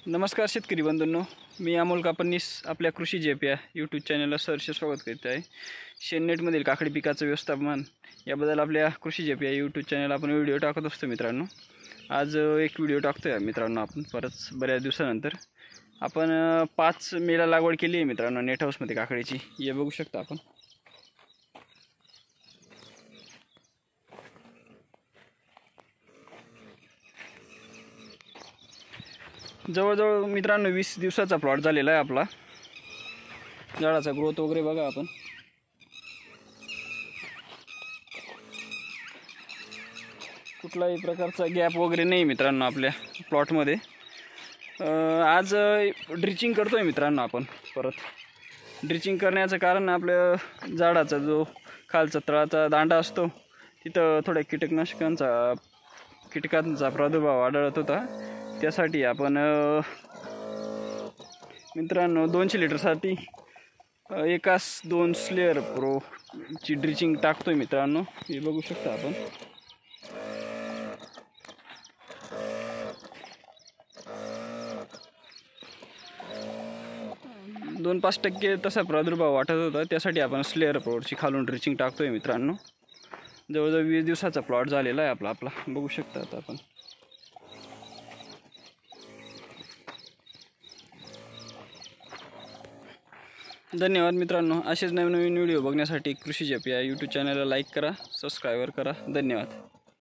नमस्कार शेतकरी बंधूंनो, मी अमोल कापडनीस आपल्या कृषी जेप या यूट्यूब चॅनलला सहर्ष स्वागत करीत आहे। शेननेटमधील काकडी पिकाचं व्यवस्थापन याबद्दल आपल्या कृषी जेप या यूट्यूब चॅनलला आपण व्हिडिओ टाकत असतो मित्रांनो। आज एक व्हिडिओ टाकतोय मित्रांनो आपण परत बऱ्याच दिवसानंतर। आपण 5 मेला लागवड केली आहे मित्रांनो नेट हाऊसमध्ये काकडीची, हे बघू शकता आपण। जवळजवळ मित्रांनो 20 दिवसाचा प्लॉट झालेला आहे आपला। झाडाचा ग्रोथ वगैरे बघा आपण। कुठलाही प्रकारचा गॅप वगैरे नाही मित्रांनो आपल्या प्लॉटमध्ये। आज ड्रिचिंग करतोय मित्रांनो आपण परत। ड्रिचिंग करण्याचं कारण आपल्या झाडाचा जो खालचा तळाचा दांडा असतो तिथं थोड्या कीटकांचा प्रादुर्भाव आढळत होता, त्यासाठी आपण मित्रांनो 200 लिटरसाठी एकास 2 स्लेअर प्रो ची ड्रिचिंग टाकतोय मित्रांनो। हे बघू शकता आपण। दोन 5% तसा प्रादुर्भाव वाटत होता, त्यासाठी आपण स्लेअर प्रोची खालून ड्रिचिंग टाकतोय मित्रांनो। जवळजवळ 20 दिवसाचा प्लॉट झालेला आहे आपला बघू शकता आता आपण। धन्यवाद मित्रांनो। असेच नवीन व्हिडिओ बघण्यासाठी कृषी जेप या यूट्यूब चॅनलला लाईक करा, सबस्क्राइब करा। धन्यवाद।